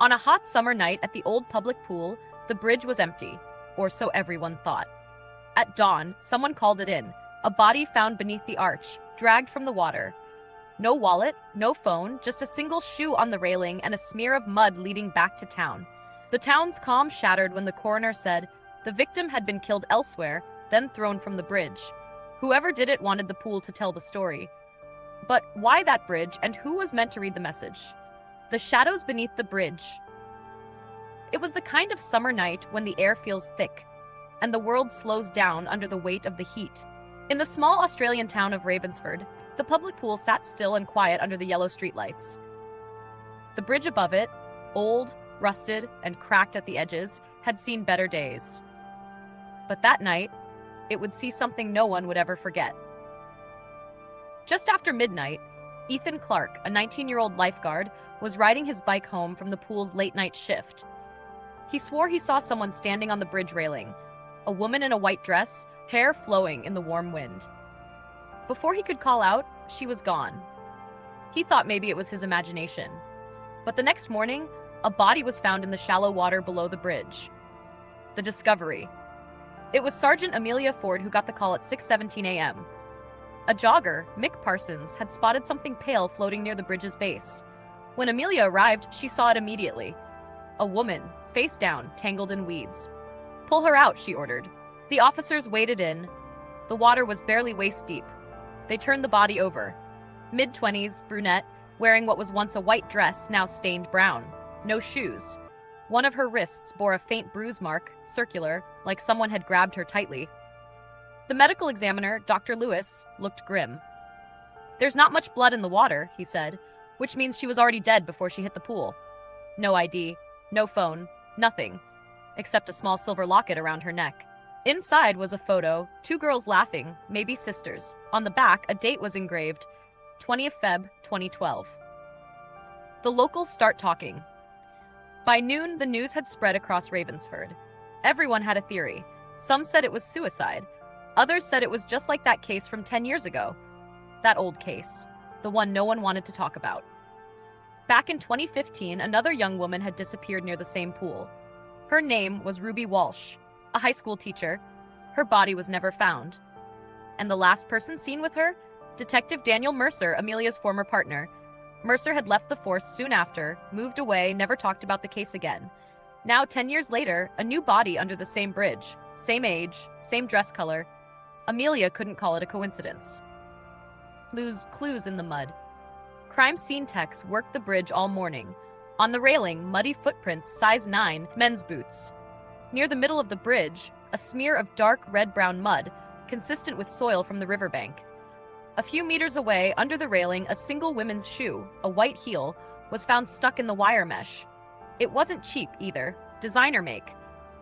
On a hot summer night at the old public pool, the bridge was empty, or so everyone thought. At dawn, someone called it in, a body found beneath the arch, dragged from the water. No wallet, no phone, just a single shoe on the railing and a smear of mud leading back to town. The town's calm shattered when the coroner said the victim had been killed elsewhere, then thrown from the bridge. Whoever did it wanted the pool to tell the story. But why that bridge, and who was meant to read the message? The shadows beneath the bridge. It was the kind of summer night when the air feels thick, and the world slows down under the weight of the heat. In the small Australian town of Ravensford, the public pool sat still and quiet under the yellow streetlights. The bridge above it, old, rusted, and cracked at the edges, had seen better days. But that night, it would see something no one would ever forget. Just after midnight, Ethan Clark, a 19-year-old lifeguard, was riding his bike home from the pool's late-night shift. He swore he saw someone standing on the bridge railing, a woman in a white dress, hair flowing in the warm wind. Before he could call out, she was gone. He thought maybe it was his imagination. But the next morning, a body was found in the shallow water below the bridge. The discovery. It was Sergeant Amelia Ford who got the call at 6:17 a.m. A jogger, Mick Parsons, had spotted something pale floating near the bridge's base. When Amelia arrived, she saw it immediately. A woman, face down, tangled in weeds. "Pull her out," she ordered. The officers waded in. The water was barely waist-deep. They turned the body over. Mid-20s, brunette, wearing what was once a white dress, now stained brown. No shoes. One of her wrists bore a faint bruise mark, circular, like someone had grabbed her tightly. The medical examiner, Dr. Lewis, looked grim. "There's not much blood in the water," he said, "which means she was already dead before she hit the pool. No ID, no phone, nothing, except a small silver locket around her neck." Inside was a photo, two girls laughing, maybe sisters. On the back, a date was engraved, 20th Feb 2012. The locals start talking. By noon, the news had spread across Ravensford. Everyone had a theory. Some said it was suicide. Others said it was just like that case from 10 years ago. That old case. The one no one wanted to talk about. Back in 2015, another young woman had disappeared near the same pool. Her name was Ruby Walsh, a high school teacher. Her body was never found. And the last person seen with her? Detective Daniel Mercer, Amelia's former partner. Mercer had left the force soon after, moved away, never talked about the case again. Now, 10 years later, a new body under the same bridge. Same age, same dress color. Amelia couldn't call it a coincidence. Clues in the mud. Crime scene techs worked the bridge all morning. On the railing, muddy footprints, size 9, men's boots. Near the middle of the bridge, a smear of dark red-brown mud, consistent with soil from the riverbank. A few meters away, under the railing, a single women's shoe, a white heel, was found stuck in the wire mesh. It wasn't cheap either, designer make.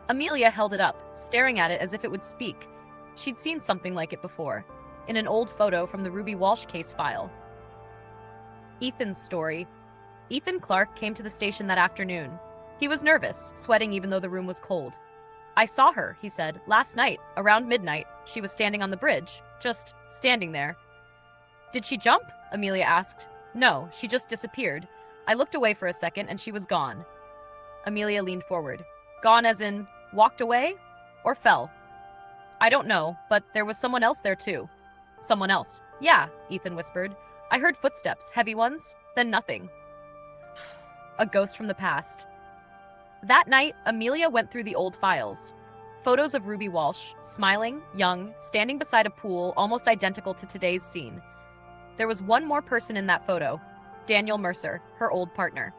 Amelia held it up, staring at it as if it would speak. She'd seen something like it before, in an old photo from the Ruby Walsh case file. Ethan's story. Ethan Clark came to the station that afternoon. He was nervous, sweating even though the room was cold. "I saw her," he said, "last night, around midnight. She was standing on the bridge, just standing there." "Did she jump?" Amelia asked. "No, she just disappeared. I looked away for a second and she was gone." Amelia leaned forward. "Gone as in, walked away? Or fell?" "I don't know, but there was someone else there too." "Someone else?" "Yeah," Ethan whispered. "I heard footsteps, heavy ones, then nothing." A ghost from the past. That night, Amelia went through the old files. Photos of Ruby Walsh, smiling, young, standing beside a pool almost identical to today's scene. There was one more person in that photo, Daniel Mercer, her old partner.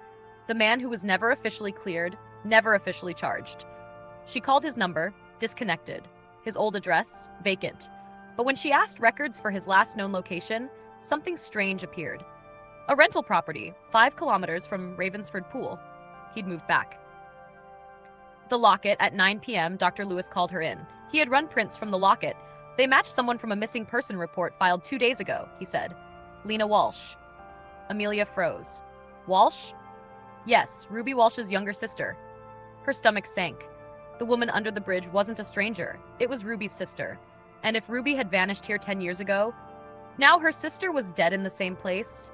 The man who was never officially cleared, never officially charged. She called his number, disconnected. His old address, vacant. But when she asked records for his last known location, something strange appeared. A rental property, 5 kilometers from Ravensford Pool. He'd moved back. The locket, at 9 p.m., Dr. Lewis called her in. He had run prints from the locket. They matched someone from a missing person report filed 2 days ago, he said. Lena Walsh. Amelia froze. Walsh? Yes, Ruby Walsh's younger sister. Her stomach sank. The woman under the bridge wasn't a stranger. It was Ruby's sister. And if Ruby had vanished here 10 years ago, now her sister was dead in the same place,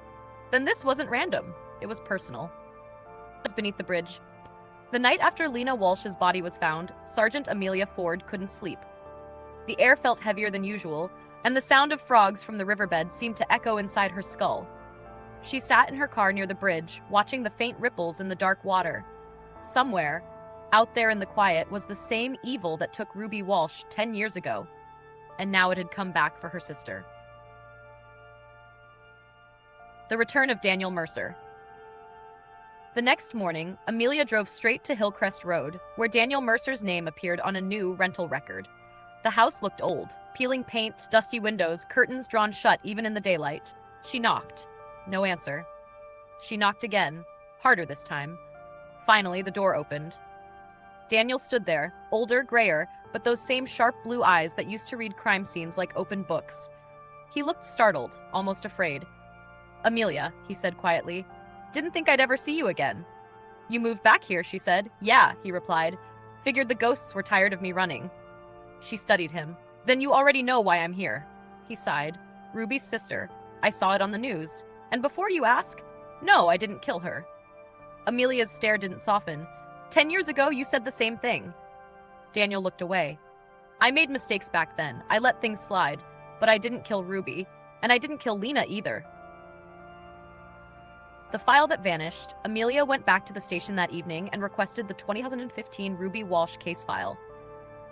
then this wasn't random. It was personal. beneath the bridge. The night after Lena Walsh's body was found, Sergeant Amelia Ford couldn't sleep. The air felt heavier than usual, and the sound of frogs from the riverbed seemed to echo inside her skull. She sat in her car near the bridge, watching the faint ripples in the dark water. Somewhere, out there in the quiet, was the same evil that took Ruby Walsh 10 years ago, and now it had come back for her sister. The return of Daniel Mercer. The next morning, Amelia drove straight to Hillcrest Road, where Daniel Mercer's name appeared on a new rental record. The house looked old, peeling paint, dusty windows, curtains drawn shut even in the daylight. She knocked. No answer. She knocked again, harder this time. Finally, the door opened. Daniel stood there, older, grayer, but those same sharp blue eyes that used to read crime scenes like open books. He looked startled, almost afraid. "Amelia," he said quietly, "didn't think I'd ever see you again." "You moved back here," she said. "Yeah," he replied. "Figured the ghosts were tired of me running." She studied him. "Then you already know why I'm here." He sighed. "Ruby's sister. I saw it on the news. And before you ask, no, I didn't kill her." Amelia's stare didn't soften. 10 years ago, you said the same thing." Daniel looked away. "I made mistakes back then. I let things slide. But I didn't kill Ruby. And I didn't kill Lena either." The file that vanished, Amelia went back to the station that evening and requested the 2015 Ruby Walsh case file.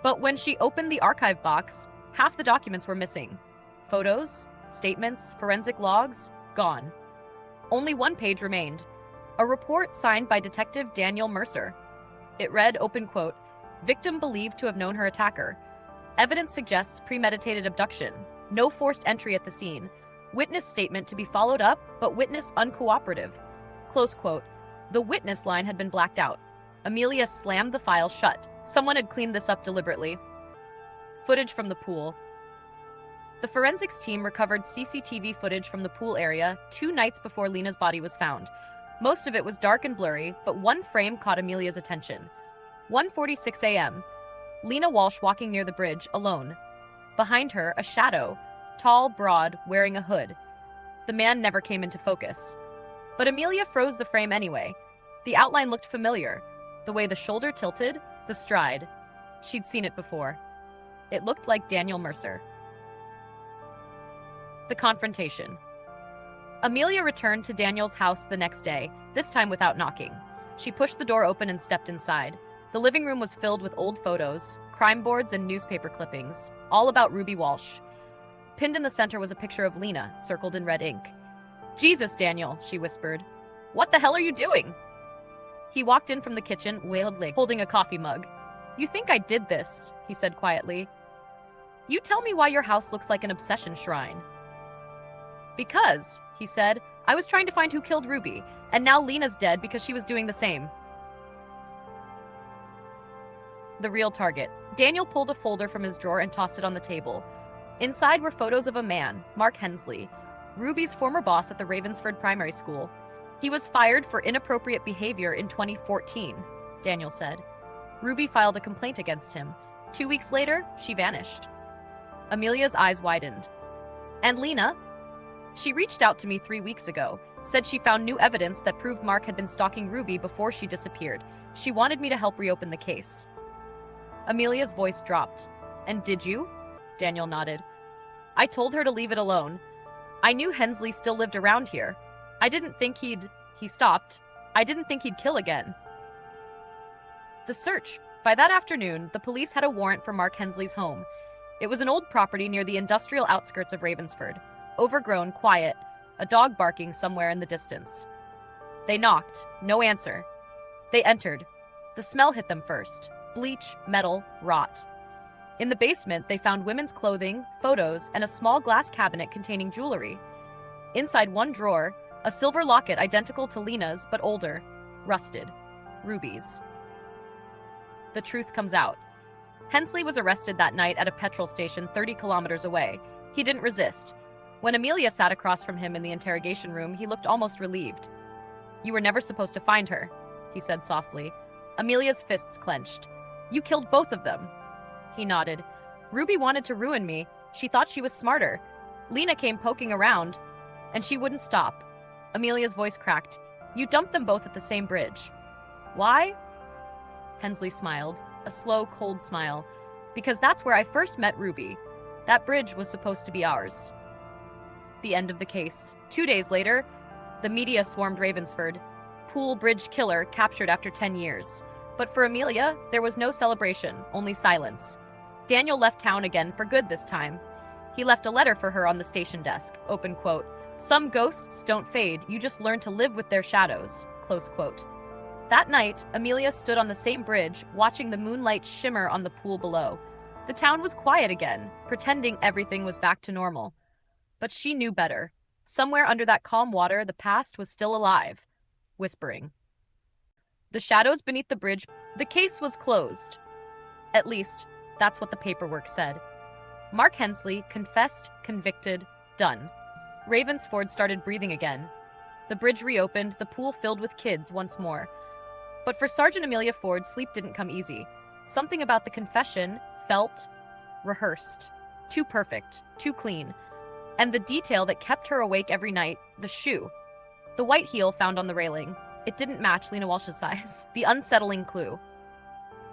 But when she opened the archive box, half the documents were missing. Photos, statements, forensic logs, gone. Only one page remained, a report signed by Detective Daniel Mercer. It read, open quote, "Victim believed to have known her attacker. Evidence suggests premeditated abduction. No forced entry at the scene. Witness statement to be followed up, but witness uncooperative." Close quote. The witness line had been blacked out. Amelia slammed the file shut. Someone had cleaned this up deliberately. Footage from the pool. The forensics team recovered CCTV footage from the pool area 2 nights before Lena's body was found. Most of it was dark and blurry, but one frame caught Amelia's attention. 1:46 a.m. Lena Walsh walking near the bridge, alone. Behind her, a shadow, tall, broad, wearing a hood. The man never came into focus. But Amelia froze the frame anyway. The outline looked familiar. The way the shoulder tilted, the stride. She'd seen it before. It looked like Daniel Mercer. The confrontation. Amelia returned to Daniel's house the next day, this time without knocking. She pushed the door open and stepped inside. The living room was filled with old photos, crime boards, and newspaper clippings, all about Ruby Walsh. Pinned in the center was a picture of Lena, circled in red ink. "Jesus, Daniel," she whispered. "What the hell are you doing?" He walked in from the kitchen, wailed like, holding a coffee mug. "You think I did this," he said quietly. "You tell me why your house looks like an obsession shrine." "Because," he said, "I was trying to find who killed Ruby, and now Lena's dead because she was doing the same." The real target. Daniel pulled a folder from his drawer and tossed it on the table. Inside were photos of a man, Mark Hensley, Ruby's former boss at the Ravensford primary school. He was fired for inappropriate behavior in 2014, Daniel said. Ruby filed a complaint against him. 2 weeks later, she vanished. Amelia's eyes widened. "And Lena?" "She reached out to me 3 weeks ago, said she found new evidence that proved Mark had been stalking Ruby before she disappeared. She wanted me to help reopen the case." Amelia's voice dropped. "And did you?" Daniel nodded. "I told her to leave it alone. I knew Hensley still lived around here. I didn't think he stopped. I didn't think he'd kill again." The search. By that afternoon, the police had a warrant for Mark Hensley's home. It was an old property near the industrial outskirts of Ravensford. Overgrown, quiet, a dog barking somewhere in the distance. They knocked. No answer. They entered. The smell hit them first. Bleach, metal, rot. In the basement, they found women's clothing, photos, and a small glass cabinet containing jewelry. Inside one drawer, a silver locket identical to Lena's, but older, rusted. Rubies. The truth comes out. Hensley was arrested that night at a petrol station 30 kilometers away. He didn't resist. When Amelia sat across from him in the interrogation room, he looked almost relieved. "You were never supposed to find her," he said softly. Amelia's fists clenched. "You killed both of them." He nodded. "Ruby wanted to ruin me. She thought she was smarter. Lena came poking around, and she wouldn't stop." Amelia's voice cracked. "You dumped them both at the same bridge." Why? Hensley smiled, a slow, cold smile. Because that's where I first met Ruby. That bridge was supposed to be ours. The end of the case. 2 days later, the media swarmed Ravensford. Pool bridge killer captured after 10 years. But for Amelia, there was no celebration, only silence. Daniel left town again for good this time. He left a letter for her on the station desk, open quote. Some ghosts don't fade, you just learn to live with their shadows, close quote. That night, Amelia stood on the same bridge, watching the moonlight shimmer on the pool below. The town was quiet again, pretending everything was back to normal. But she knew better. Somewhere under that calm water, the past was still alive, whispering. The shadows beneath the bridge, the case was closed. At least, that's what the paperwork said. Mark Hensley confessed, convicted, done. Ravensford started breathing again. The bridge reopened, the pool filled with kids once more. But for Sergeant Amelia Ford, sleep didn't come easy. Something about the confession felt rehearsed. Too perfect, too clean. And the detail that kept her awake every night, the shoe. The white heel found on the railing. It didn't match Lena Walsh's size. The unsettling clue.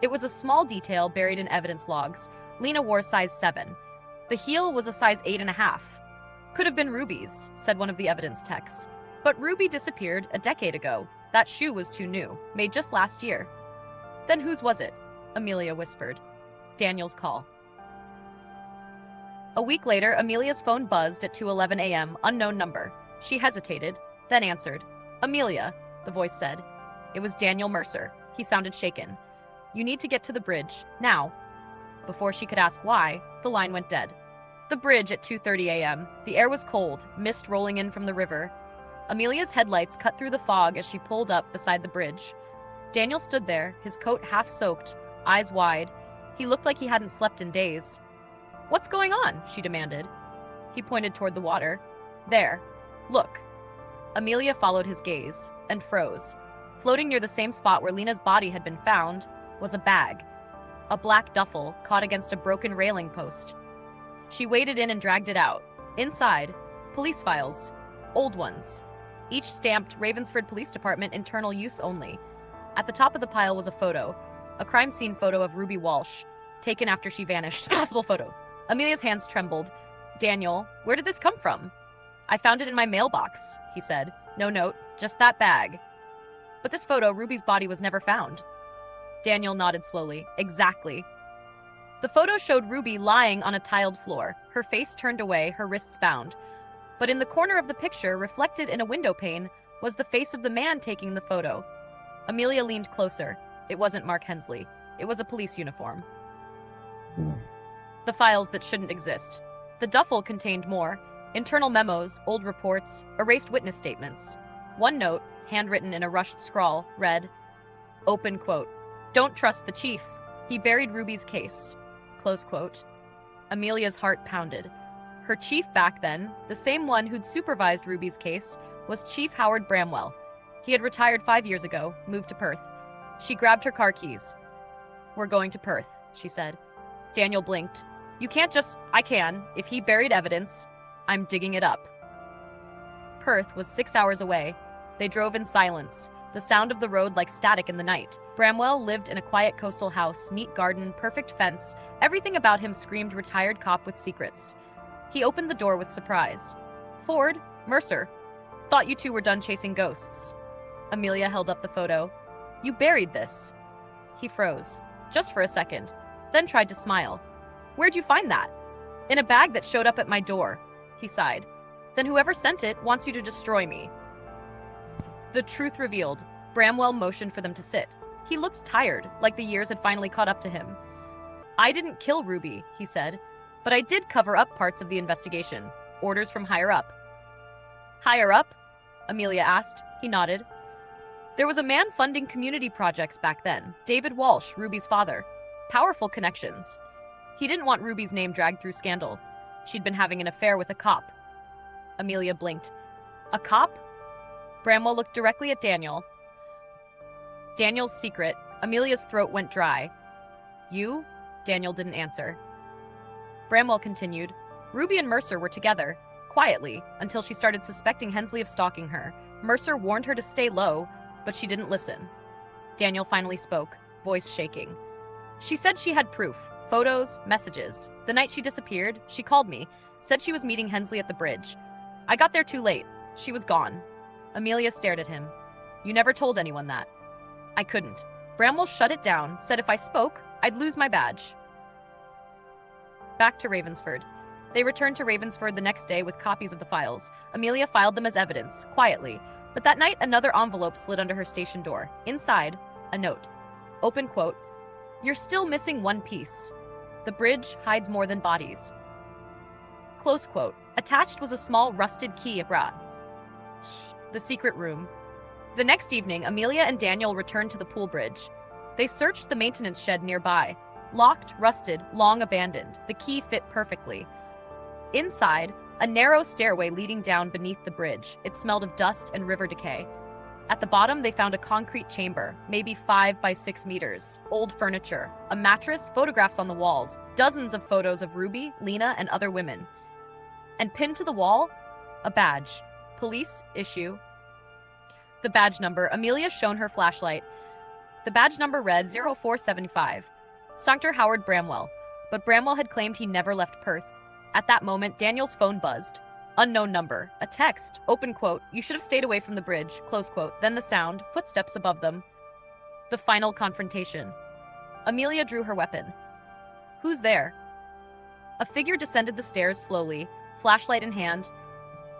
It was a small detail buried in evidence logs. Lena wore size 7. The heel was a size 8.5. Could have been Ruby's, said one of the evidence techs. But Ruby disappeared a decade ago. That shoe was too new, made just last year. Then whose was it? Amelia whispered. Daniel's call. A week later, Amelia's phone buzzed at 2:11 a.m., unknown number. She hesitated, then answered. Amelia, the voice said. It was Daniel Mercer. He sounded shaken. You need to get to the bridge, now. Before she could ask why, the line went dead. The bridge at 2:30 a.m. The air was cold, mist rolling in from the river. Amelia's headlights cut through the fog as she pulled up beside the bridge. Daniel stood there, his coat half soaked, eyes wide. He looked like he hadn't slept in days. What's going on? She demanded. He pointed toward the water. There. Look. Amelia followed his gaze and froze. Floating near the same spot where Lena's body had been found was a bag. A black duffel caught against a broken railing post. She waded in and dragged it out. Inside, police files. Old ones. Each stamped Ravensford Police Department internal use only. At the top of the pile was a photo. A crime scene photo of Ruby Walsh, taken after she vanished. Possible photo. Amelia's hands trembled. Daniel, where did this come from? I found it in my mailbox, he said. No note, just that bag. But this photo, Ruby's body was never found. Daniel nodded slowly. Exactly. The photo showed Ruby lying on a tiled floor, her face turned away, her wrists bound. But in the corner of the picture, reflected in a window pane, was the face of the man taking the photo. Amelia leaned closer. It wasn't Mark Hensley. It was a police uniform. The files that shouldn't exist. The duffel contained more. Internal memos, old reports, erased witness statements. One note, handwritten in a rushed scrawl, read, open quote, "Don't trust the chief. He buried Ruby's case." Close quote. Amelia's heart pounded. Her chief back then, the same one who'd supervised Ruby's case, was Chief Howard Bramwell. He had retired 5 years ago, moved to Perth. She grabbed her car keys. We're going to Perth, she said. Daniel blinked. You can't just... I can. If he buried evidence, I'm digging it up. Perth was 6 hours away. They drove in silence, the sound of the road like static in the night. Bramwell lived in a quiet coastal house, neat garden, perfect fence. Everything about him screamed retired cop with secrets. He opened the door with surprise. Ford, Mercer. Thought you two were done chasing ghosts. Amelia held up the photo. You buried this. He froze, just for a second, then tried to smile. Where'd you find that? In a bag that showed up at my door, he sighed. Then whoever sent it wants you to destroy me. The truth revealed. Bramwell motioned for them to sit. He looked tired, like the years had finally caught up to him. I didn't kill Ruby, he said, but I did cover up parts of the investigation. Orders from higher up. Higher up? Amelia asked. He nodded. There was a man funding community projects back then, David Walsh, Ruby's father. Powerful connections. He didn't want Ruby's name dragged through scandal. She'd been having an affair with a cop. Amelia blinked. A cop? Bramwell looked directly at Daniel. Daniel's secret. Amelia's throat went dry. You? Daniel didn't answer. Bramwell continued. Ruby and Mercer were together, quietly, until she started suspecting Hensley of stalking her. Mercer warned her to stay low, but she didn't listen. Daniel finally spoke, voice shaking. She said she had proof, photos, messages. The night she disappeared, she called me, said she was meeting Hensley at the bridge. I got there too late. She was gone. Amelia stared at him. You never told anyone that. I couldn't. Bramwell shut it down, said if I spoke, I'd lose my badge. Back to Ravensford. They returned to Ravensford the next day with copies of the files. Amelia filed them as evidence, quietly. But that night, another envelope slid under her station door. Inside, a note. Open quote. You're still missing one piece. The bridge hides more than bodies. Close quote. Attached was a small rusted key abroad. The secret room. The next evening, Amelia and Daniel returned to the pool bridge. They searched the maintenance shed nearby. Locked, rusted, long abandoned. The key fit perfectly. Inside, a narrow stairway leading down beneath the bridge. It smelled of dust and river decay. At the bottom, they found a concrete chamber, maybe 5 by 6 meters. Old furniture, a mattress, photographs on the walls, dozens of photos of Ruby, Lena, and other women. And pinned to the wall, a badge. Police issue. The badge number. Amelia shone her flashlight. The badge number read 0475. Dr. Howard Bramwell. But Bramwell had claimed he never left Perth. At that moment, Daniel's phone buzzed. Unknown number. A text. Open quote. You should have stayed away from the bridge. Close quote. Then the sound. Footsteps above them. The final confrontation. Amelia drew her weapon. Who's there? A figure descended the stairs slowly, flashlight in hand.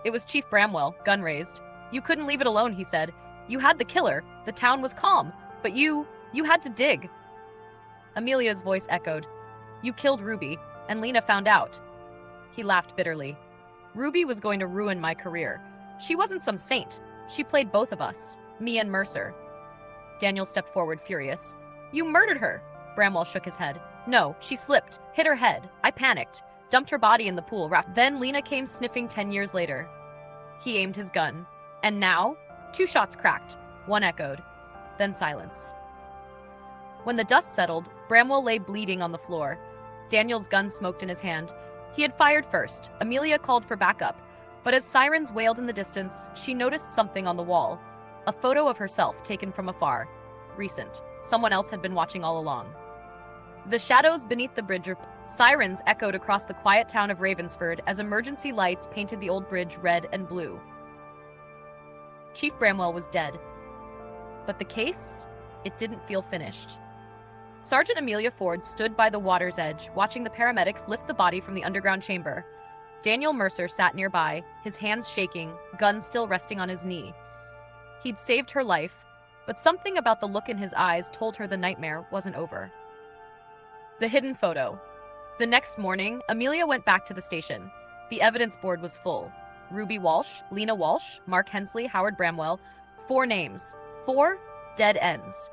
It was Chief Bramwell, gun raised. You couldn't leave it alone, he said. You had the killer. The town was calm. But you had to dig. Amelia's voice echoed. You killed Ruby, and Lena found out. He laughed bitterly. Ruby was going to ruin my career. She wasn't some saint. She played both of us, me and Mercer. Daniel stepped forward, furious. You murdered her. Bramwell shook his head. No, she slipped, hit her head. I panicked, dumped her body in the pool. Then Lena came sniffing 10 years later. He aimed his gun. And now, 2 shots cracked. 1 echoed. Then silence. When the dust settled, Bramwell lay bleeding on the floor. Daniel's gun smoked in his hand. He had fired first. Amelia called for backup. But as sirens wailed in the distance, she noticed something on the wall. A photo of herself taken from afar. Recent. Someone else had been watching all along. The shadows beneath the bridge. Sirens echoed across the quiet town of Ravensford as emergency lights painted the old bridge red and blue. Chief Bramwell was dead. But the case? It didn't feel finished. Sergeant Amelia Ford stood by the water's edge, watching the paramedics lift the body from the underground chamber. Daniel Mercer sat nearby, his hands shaking, gun still resting on his knee. He'd saved her life, but something about the look in his eyes told her the nightmare wasn't over. The hidden photo. The next morning, Amelia went back to the station. The evidence board was full. Ruby Walsh, Lena Walsh, Mark Hensley, Howard Bramwell. 4 names. 4 dead ends.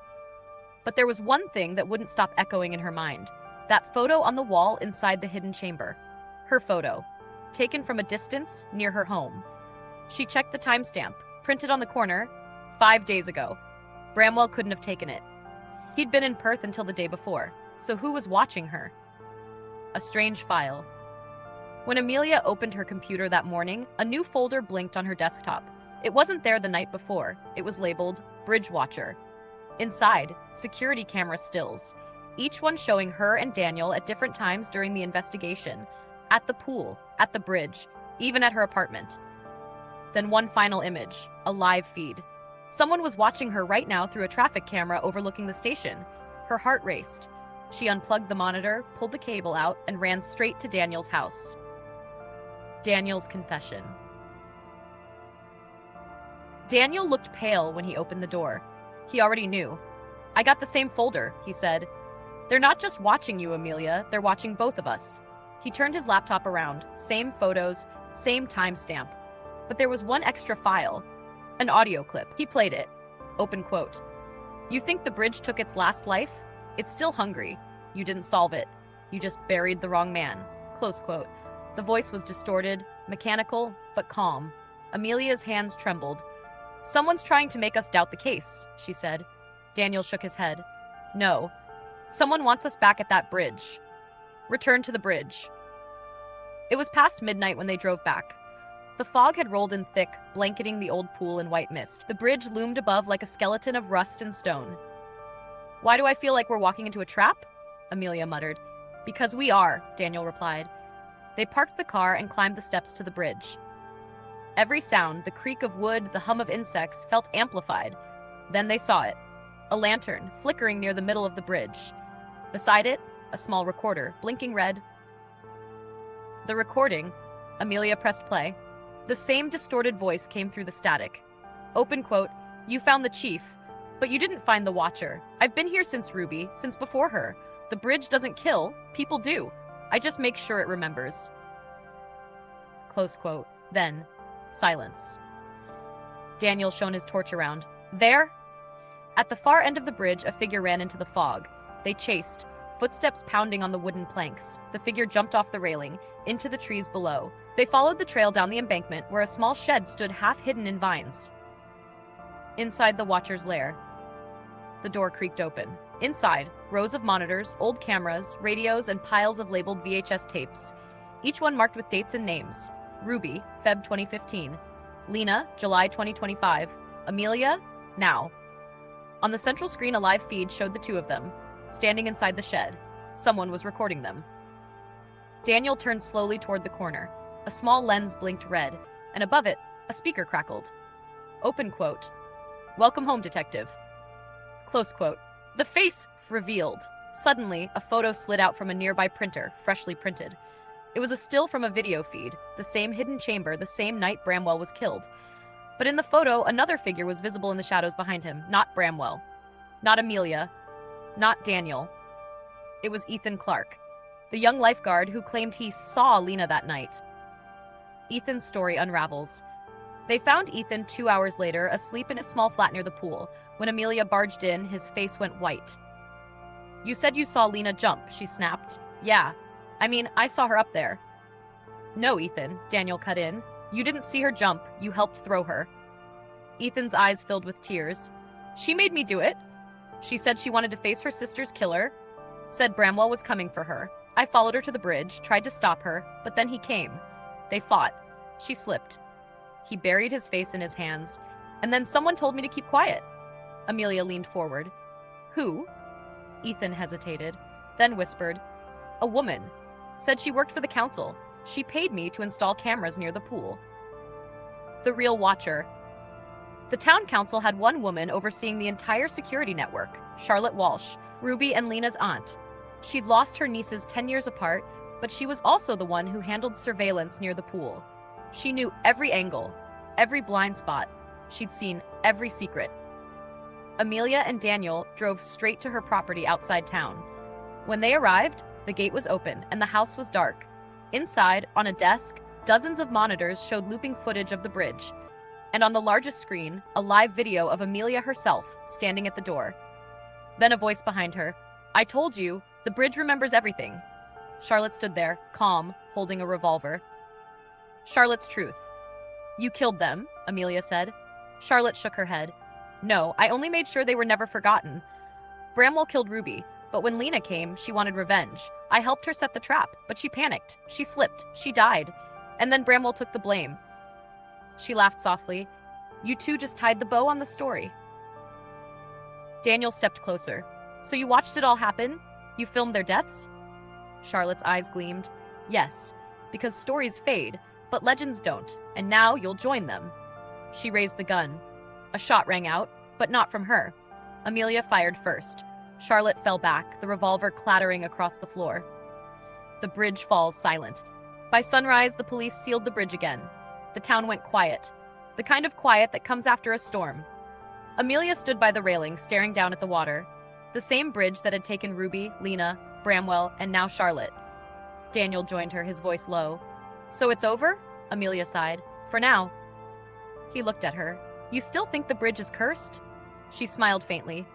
But there was one thing that wouldn't stop echoing in her mind. That photo on the wall inside the hidden chamber. Her photo. Taken from a distance near her home. She checked the timestamp, printed on the corner, 5 days ago. Bramwell couldn't have taken it. He'd been in Perth until the day before, so who was watching her? A strange file. When Amelia opened her computer that morning, a new folder blinked on her desktop. It wasn't there the night before. It was labeled Bridge Watcher. Inside, security camera stills, each one showing her and Daniel at different times during the investigation, at the pool, at the bridge, even at her apartment. Then one final image, a live feed. Someone was watching her right now through a traffic camera overlooking the station. Her heart raced. She unplugged the monitor, pulled the cable out, and ran straight to Daniel's house. Daniel's confession. Daniel looked pale when he opened the door. He already knew. I got the same folder, he said. They're not just watching you, Amelia, they're watching both of us. He turned his laptop around, same photos, same timestamp. But there was one extra file, an audio clip. He played it. Open quote. You think the bridge took its last life? It's still hungry. You didn't solve it. You just buried the wrong man. Close quote. The voice was distorted, mechanical, but calm. Amelia's hands trembled. Someone's trying to make us doubt the case, she said. Daniel shook his head. No. Someone wants us back at that bridge. Return to the bridge. It was past midnight when they drove back. The fog had rolled in thick, blanketing the old pool in white mist. The bridge loomed above like a skeleton of rust and stone. Why do I feel like we're walking into a trap? Amelia muttered. Because we are, Daniel replied. They parked the car and climbed the steps to the bridge. Every sound, the creak of wood, the hum of insects, felt amplified. Then they saw it. A lantern, flickering near the middle of the bridge. Beside it, a small recorder, blinking red. The recording. Amelia pressed play. The same distorted voice came through the static. Open quote, "You found the chief, but you didn't find the watcher. I've been here since Ruby, since before her. The bridge doesn't kill, people do. I just make sure it remembers." Close quote. Then, silence. Daniel shone his torch around. There? At the far end of the bridge, a figure ran into the fog. They chased, footsteps pounding on the wooden planks. The figure jumped off the railing, into the trees below. They followed the trail down the embankment, where a small shed stood half hidden in vines. Inside the watcher's lair. The door creaked open. Inside, rows of monitors, old cameras, radios, and piles of labeled VHS tapes, each one marked with dates and names. Ruby, Feb 2015. Lena, July 2025. Amelia, now. On the central screen, a live feed showed the two of them, standing inside the shed. Someone was recording them. Daniel turned slowly toward the corner. A small lens blinked red, and above it, a speaker crackled. Open quote. "Welcome home, detective." Close quote. The face revealed. Suddenly, a photo slid out from a nearby printer, freshly printed. It was a still from a video feed, the same hidden chamber, the same night Bramwell was killed. But in the photo, another figure was visible in the shadows behind him, not Bramwell, not Amelia, not Daniel. It was Ethan Clark, the young lifeguard who claimed he saw Lena that night. Ethan's story unravels. They found Ethan 2 hours later, asleep in his small flat near the pool. When Amelia barged in, his face went white. "You said you saw Lena jump," she snapped. "Yeah. I mean, I saw her up there." "No, Ethan," Daniel cut in. "You didn't see her jump. You helped throw her." Ethan's eyes filled with tears. "She made me do it. She said she wanted to face her sister's killer. Said Bramwell was coming for her. I followed her to the bridge, tried to stop her, but then he came. They fought. She slipped. He buried his face in his hands, and then someone told me to keep quiet." Amelia leaned forward. "Who?" Ethan hesitated, then whispered, "A woman. Said she worked for the council. She paid me to install cameras near the pool." The real watcher. The town council had one woman overseeing the entire security network, Charlotte Walsh, Ruby and Lena's aunt. She'd lost her nieces 10 years apart, but she was also the one who handled surveillance near the pool. She knew every angle, every blind spot. She'd seen every secret. Amelia and Daniel drove straight to her property outside town. When they arrived, the gate was open and the house was dark. Inside, on a desk, dozens of monitors showed looping footage of the bridge, and on the largest screen, a live video of Amelia herself standing at the door. Then a voice behind her. "I told you, the bridge remembers everything." Charlotte stood there, calm, holding a revolver. Charlotte's truth. "You killed them," Amelia said. Charlotte shook her head. "No, I only made sure they were never forgotten. Bramwell killed Ruby, but when Lena came, she wanted revenge. I helped her set the trap, but she panicked. She slipped. She died. And then Bramwell took the blame." She laughed softly. "You two just tied the bow on the story." Daniel stepped closer. "So you watched it all happen? You filmed their deaths?" Charlotte's eyes gleamed. "Yes, because stories fade, but legends don't, and now you'll join them." She raised the gun. A shot rang out, but not from her. Amelia fired first. Charlotte fell back, the revolver clattering across the floor. The bridge falls silent. By sunrise, the police sealed the bridge again. The town went quiet, the kind of quiet that comes after a storm. Amelia stood by the railing, staring down at the water. The same bridge that had taken Ruby, Lena, Bramwell, and now Charlotte. Daniel joined her, his voice low. "So it's over?" Amelia sighed. "For now." He looked at her. "You still think the bridge is cursed?" She smiled faintly.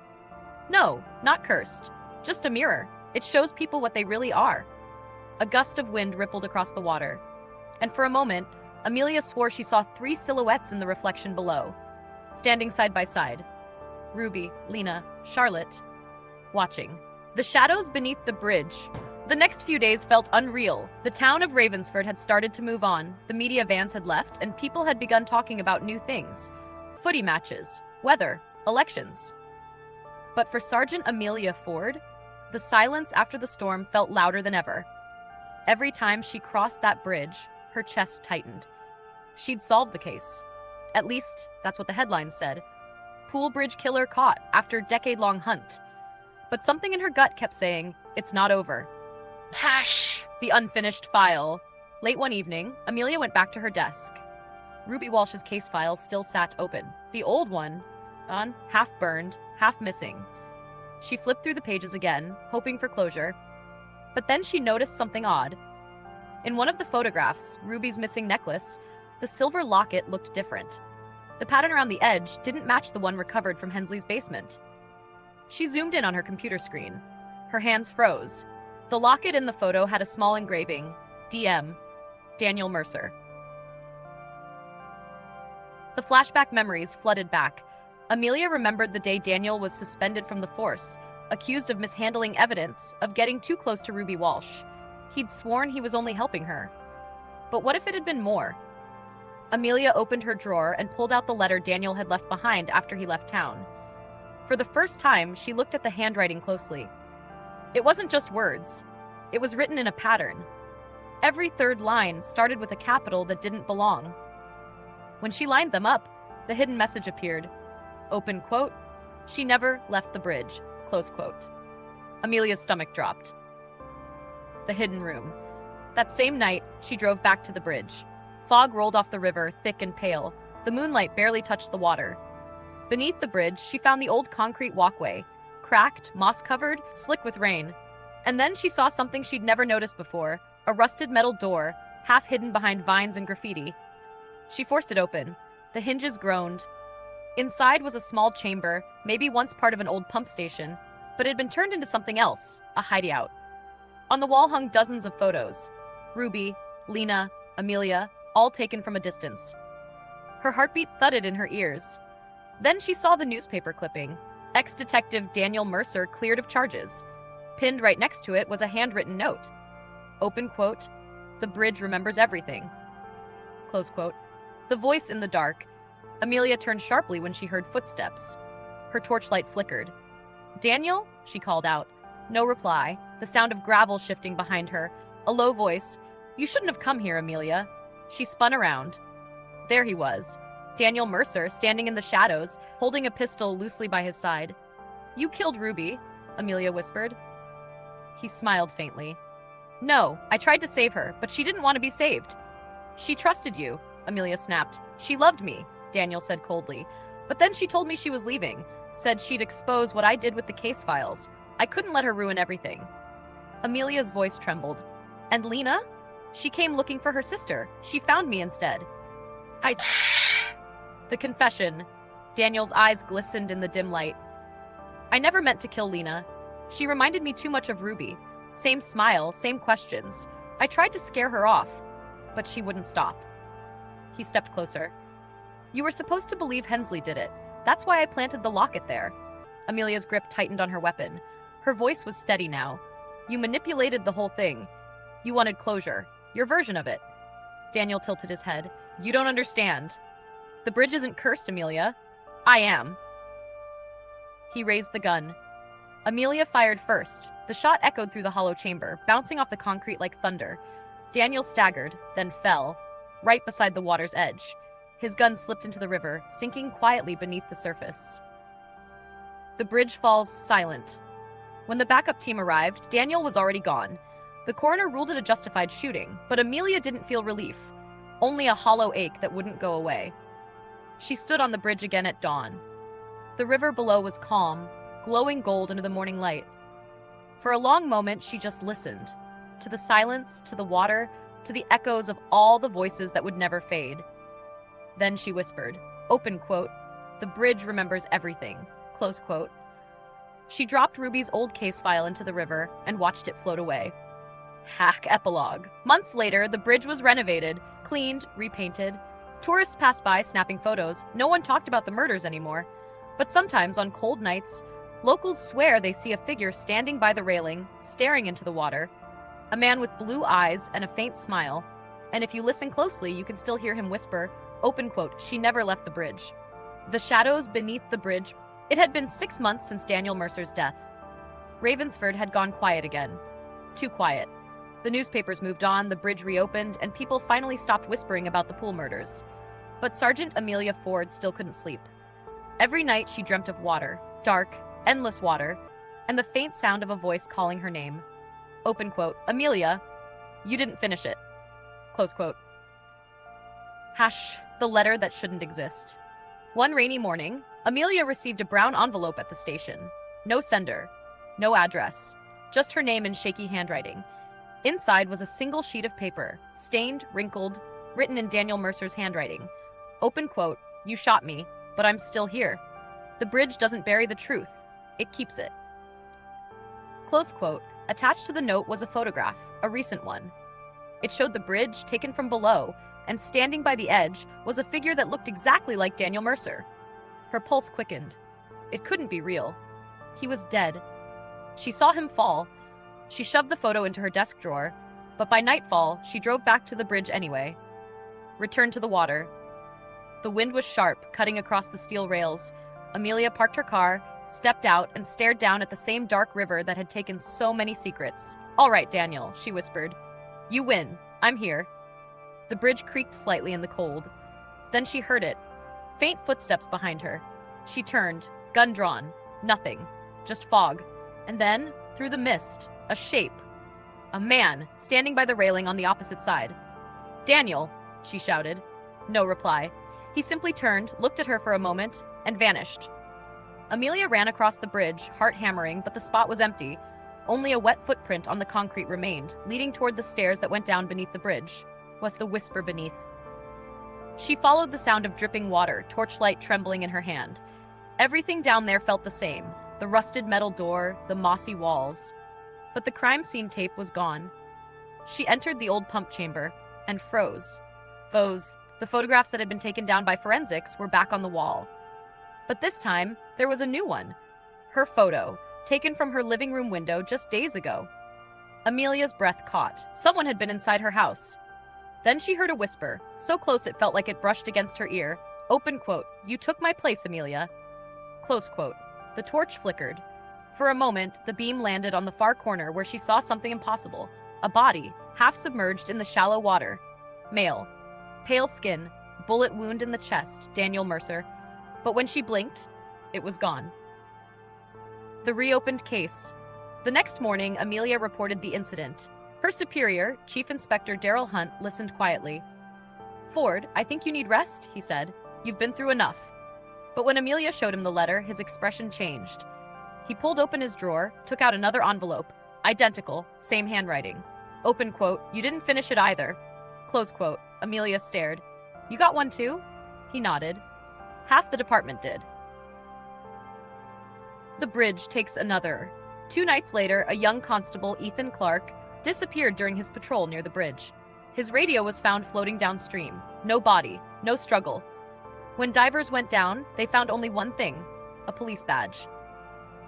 "No, not cursed. Just a mirror. It shows people what they really are." A gust of wind rippled across the water. And for a moment, Amelia swore she saw 3 silhouettes in the reflection below, standing side by side. Ruby, Lena, Charlotte, watching. The shadows beneath the bridge. The next few days felt unreal. The town of Ravensford had started to move on, the media vans had left, and people had begun talking about new things. Footy matches, weather, elections. But for Sergeant Amelia Ford, the silence after the storm felt louder than ever. Every time she crossed that bridge, her chest tightened. She'd solved the case. At least, that's what the headlines said. Pool bridge killer caught after decade-long hunt. But something in her gut kept saying, it's not over. Hash! The unfinished file. Late one evening, Amelia went back to her desk. Ruby Walsh's case file still sat open. The old one, half burned, half missing. She flipped through the pages again, hoping for closure. But then she noticed something odd. In one of the photographs, Ruby's missing necklace, the silver locket looked different. The pattern around the edge didn't match the one recovered from Hensley's basement. She zoomed in on her computer screen. Her hands froze. The locket in the photo had a small engraving, DM, Daniel Mercer. The flashback memories flooded back. Amelia remembered the day Daniel was suspended from the force, accused of mishandling evidence, of getting too close to Ruby Walsh. He'd sworn he was only helping her. But what if it had been more? Amelia opened her drawer and pulled out the letter Daniel had left behind after he left town. For the first time, she looked at the handwriting closely. It wasn't just words. It was written in a pattern. Every third line started with a capital that didn't belong. When she lined them up, the hidden message appeared. Open quote, she never left the bridge, close quote. Amelia's stomach dropped. The hidden room. That same night, she drove back to the bridge. Fog rolled off the river, thick and pale. The moonlight barely touched the water. Beneath the bridge, she found the old concrete walkway, cracked, moss-covered, slick with rain. And then she saw something she'd never noticed before, a rusted metal door, half hidden behind vines and graffiti. She forced it open. The hinges groaned. Inside was a small chamber, maybe once part of an old pump station, but it had been turned into something else, a hideout. On the wall hung dozens of photos. Ruby, Lena, Amelia, all taken from a distance. Her heartbeat thudded in her ears. Then she saw the newspaper clipping. Ex-detective Daniel Mercer cleared of charges. Pinned right next to it was a handwritten note. Open quote, the bridge remembers everything. Close quote. The voice in the dark. Amelia turned sharply when she heard footsteps. Her torchlight flickered. Daniel? She called out. No reply. The sound of gravel shifting behind her. A low voice. You shouldn't have come here, Amelia. She spun around. There he was. Daniel Mercer, standing in the shadows, holding a pistol loosely by his side. You killed Ruby, Amelia whispered. He smiled faintly. No, I tried to save her, but she didn't want to be saved. She trusted you, Amelia snapped. She loved me, Daniel said coldly. But then she told me she was leaving, said she'd expose what I did with the case files. I couldn't let her ruin everything. Amelia's voice trembled. And Lena? She came looking for her sister. She found me instead. The confession. Daniel's eyes glistened in the dim light. I never meant to kill Lena. She reminded me too much of Ruby. Same smile, same questions. I tried to scare her off, but she wouldn't stop. He stepped closer. You were supposed to believe Hensley did it. That's why I planted the locket there. Amelia's grip tightened on her weapon. Her voice was steady now. You manipulated the whole thing. You wanted closure. Your version of it. Daniel tilted his head. You don't understand. The bridge isn't cursed, Amelia. I am. He raised the gun. Amelia fired first. The shot echoed through the hollow chamber, bouncing off the concrete like thunder. Daniel staggered, then fell, right beside the water's edge. His gun slipped into the river, sinking quietly beneath the surface. The bridge falls silent. When the backup team arrived, Daniel was already gone. The coroner ruled it a justified shooting, but Amelia didn't feel relief, only a hollow ache that wouldn't go away. She stood on the bridge again at dawn. The river below was calm, glowing gold under the morning light. For a long moment, she just listened, to the silence, to the water, to the echoes of all the voices that would never fade. Then she whispered, open quote, the bridge remembers everything, close quote. She dropped Ruby's old case file into the river and watched it float away. Hack epilogue. Months later, the bridge was renovated, cleaned, repainted. Tourists passed by snapping photos. No one talked about the murders anymore. But sometimes, on cold nights, locals swear they see a figure standing by the railing, staring into the water. A man with blue eyes and a faint smile. And if you listen closely, you can still hear him whisper, open quote, she never left the bridge. The shadows beneath the bridge It had been 6 months since Daniel Mercer's death. Ravensford had gone quiet again. Too quiet. The newspapers moved on, the bridge reopened, and people finally stopped whispering about the pool murders. But Sergeant Amelia Ford still couldn't sleep. Every night she dreamt of water, dark, endless water, and the faint sound of a voice calling her name. Open quote, Amelia, you didn't finish it. Close quote. Hash, the letter that shouldn't exist. One rainy morning, Amelia received a brown envelope at the station. No sender, no address, just her name in shaky handwriting. Inside was a single sheet of paper, stained, wrinkled, written in Daniel Mercer's handwriting. Open quote, you shot me, but I'm still here. The bridge doesn't bury the truth, it keeps it. Close quote. Attached to the note was a photograph, a recent one. It showed the bridge taken from below, and standing by the edge was a figure that looked exactly like Daniel Mercer. Her pulse quickened. It couldn't be real. He was dead. She saw him fall. She shoved the photo into her desk drawer, but by nightfall, she drove back to the bridge anyway. Returned to the water. The wind was sharp, cutting across the steel rails. Amelia parked her car, stepped out, and stared down at the same dark river that had taken so many secrets. All right, Daniel, she whispered. You win. I'm here. The bridge creaked slightly in the cold. Then she heard it. Faint footsteps behind her. She turned, gun drawn. Nothing. Just fog. And then, through the mist, a shape. A man, standing by the railing on the opposite side. Daniel, she shouted. No reply. He simply turned, looked at her for a moment, and vanished. Amelia ran across the bridge, heart hammering, but the spot was empty. Only a wet footprint on the concrete remained, leading toward the stairs that went down beneath the bridge. Was the whisper beneath. She followed the sound of dripping water, torchlight trembling in her hand. Everything down there felt the same, the rusted metal door, the mossy walls. But the crime scene tape was gone. She entered the old pump chamber and froze. The photographs that had been taken down by forensics were back on the wall. But this time, there was a new one. Her photo, taken from her living room window just days ago. Amelia's breath caught. Someone had been inside her house. Then she heard a whisper, so close it felt like it brushed against her ear. Open quote, you took my place, Amelia. Close quote. The torch flickered. For a moment, the beam landed on the far corner where she saw something impossible. A body, half submerged in the shallow water. Male. Pale skin, bullet wound in the chest, Daniel Mercer. But when she blinked, it was gone. The reopened case. The next morning, Amelia reported the incident. Her superior, Chief Inspector Darrell Hunt, listened quietly. Ford, I think you need rest, he said. You've been through enough. But when Amelia showed him the letter, his expression changed. He pulled open his drawer, took out another envelope. Identical, same handwriting. Open quote, you didn't finish it either. Close quote. Amelia stared. You got one too? He nodded. Half the department did. The bridge takes another. 2 nights later, a young constable, Ethan Clark, disappeared during his patrol near the bridge. His radio was found floating downstream. No body, no struggle. When divers went down, they found only one thing, a police badge.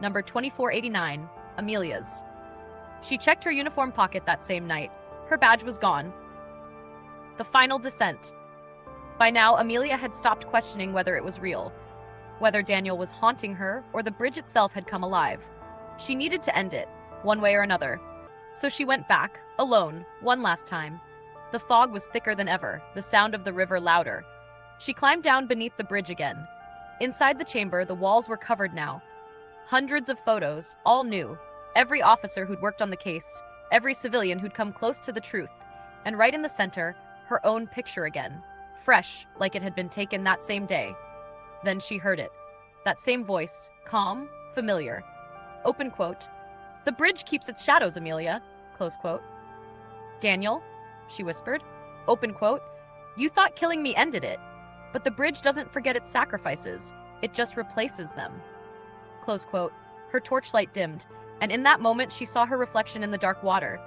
Number 2489, Amelia's. She checked her uniform pocket that same night. Her badge was gone. The final descent. By now, Amelia had stopped questioning whether it was real, whether Daniel was haunting her or the bridge itself had come alive. She needed to end it, one way or another. So she went back, alone, one last time. The fog was thicker than ever, the sound of the river louder. She climbed down beneath the bridge again. Inside the chamber, the walls were covered now. Hundreds of photos, all new. Every officer who'd worked on the case, every civilian who'd come close to the truth. And right in the center, her own picture again. Fresh, like it had been taken that same day. Then she heard it. That same voice, calm, familiar. Open quote, the bridge keeps its shadows, Amelia. Close quote. Daniel, she whispered. Open quote, you thought killing me ended it. But the bridge doesn't forget its sacrifices. It just replaces them. Close quote. Her torchlight dimmed, and in that moment she saw her reflection in the dark water.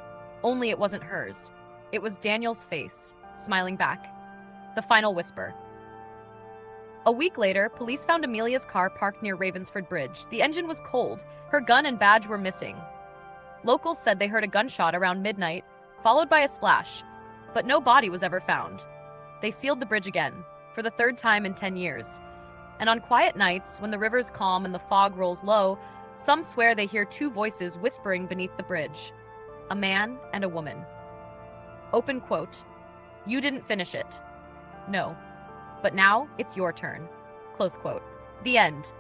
Only it wasn't hers. It was Daniel's face, smiling back. The final whisper. A week later, police found Amelia's car parked near Ravensford Bridge. The engine was cold. Her gun and badge were missing. Locals said they heard a gunshot around midnight, followed by a splash, but no body was ever found. They sealed the bridge again, for the 3rd time in 10 years. And on quiet nights, when the river's calm and the fog rolls low, some swear they hear two voices whispering beneath the bridge, a man and a woman. Open quote. You didn't finish it. No. But now it's your turn. Close quote. The end.